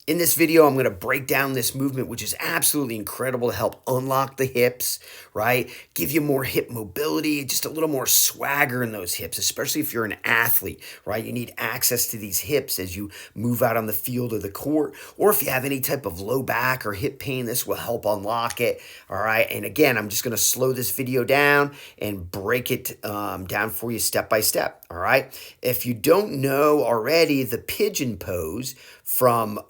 In this video, I'm going to break down this movement, which is absolutely incredible to help unlock the hips, right? Give you more hip mobility, just a little more swagger in those hips, especially if you're an athlete, right? You need access to these hips as you move out on the field or the court, or if you have any type of low back or hip pain, this will help unlock it, all right? And again, I'm just going to slow this video down and break it down for you step by step, all right? If you don't know already the pigeon pose from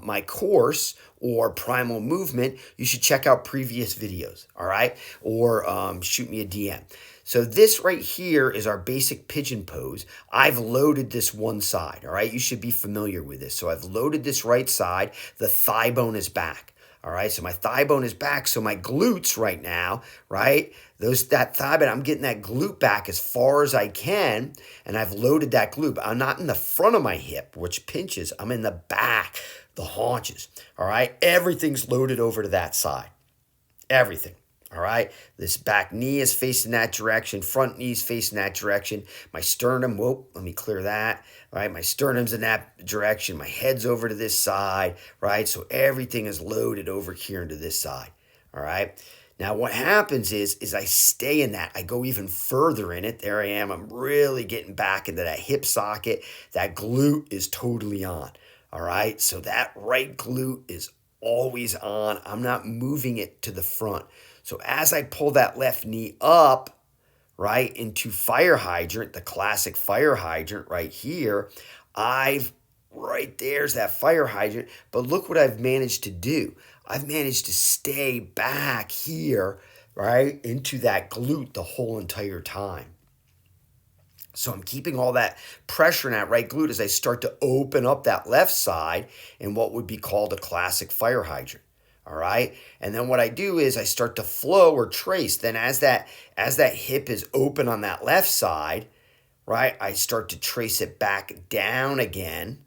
my course or primal movement, you should check out previous videos, all right? Or shoot me a DM. So this right here is our basic pigeon pose. I've loaded this one side, all right? You should be familiar with this. So I've loaded this right side. The thigh bone is back. All right, so my thigh bone is back. So my glutes right now, right? That thigh bone, I'm getting that glute back as far as I can, and I've loaded that glute. I'm not in the front of my hip, which pinches. I'm in the back, the haunches. All right, everything's loaded over to that side. Everything. All right, this back knee is facing that direction, front knee is facing that direction. My sternum, whoa, let me clear that. All right, my sternum's in that direction. My head's over to this side, right? So everything is loaded over here into this side. All right. Now what happens is I stay in that. I go even further in it. There I am. I'm really getting back into that hip socket. That glute is totally on. All right. So that right glute is always on. I'm not moving it to the front. So as I pull that left knee up, right, into fire hydrant, the classic fire hydrant right here, right there's that fire hydrant. But look what I've managed to do. I've managed to stay back here, right, into that glute the whole entire time. So I'm keeping all that pressure in that right glute as I start to open up that left side in what would be called a classic fire hydrant. All right. And then what I do is I start to flow or trace. Then as that hip is open on that left side, right, I start to trace it back down again.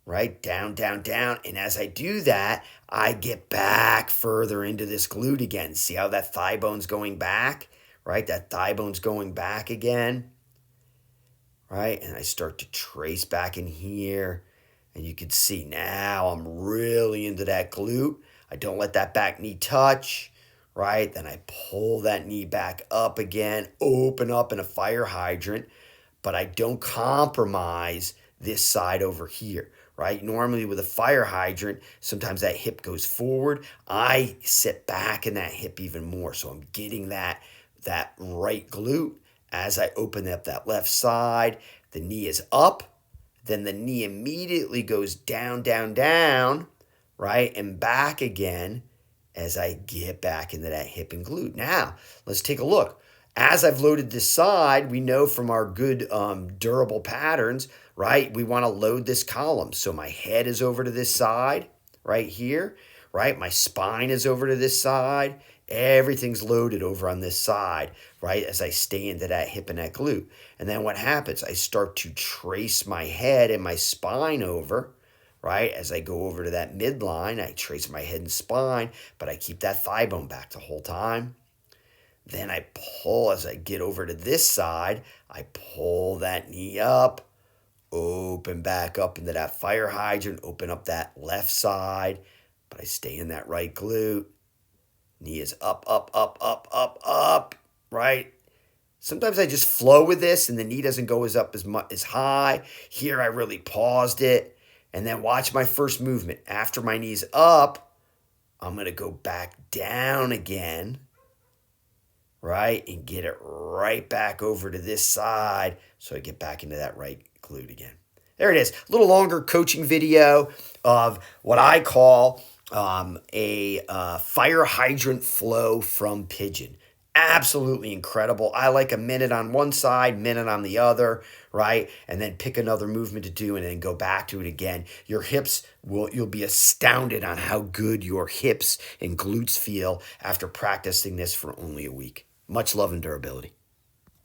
Right? Down, down, down. And as I do that, I get back further into this glute again. See how that thigh bone's going back? Right? That thigh bone's going back again. Right? And I start to trace back in here. And you can see now I'm really into that glute. I don't let that back knee touch, right? Then I pull that knee back up again, open up in a fire hydrant, but I don't compromise this side over here, right? Normally with a fire hydrant, sometimes that hip goes forward. I sit back in that hip even more. So I'm getting that right glute as I open up that left side. The knee is up. Then the knee immediately goes down, down, down, right? And back again as I get back into that hip and glute. Now, let's take a look. As I've loaded this side, we know from our good durable patterns, right? We want to load this column. So my head is over to this side right here, right? My spine is over to this side. Everything's loaded over on this side, right, as I stay into that hip and that glute. And then what happens? I start to trace my head and my spine over, right, as I go over to that midline. I trace my head and spine, but I keep that thigh bone back the whole time. Then I pull as I get over to this side. I pull that knee up, open back up into that fire hydrant, open up that left side, but I stay in that right glute. Knee is up, up, up, up, up, up, right? Sometimes I just flow with this and the knee doesn't go as high. Here I really paused it. And then watch my first movement. After my knee's up, I'm going to go back down again, right? And get it right back over to this side so I get back into that right glute again. There it is. A little longer coaching video of what I call a fire hydrant flow from pigeon. Absolutely incredible. I like a minute on one side, minute on the other, right? And then pick another movement to do and then go back to it again. Your hips you'll be astounded on how good your hips and glutes feel after practicing this for only a week. Much love and durability.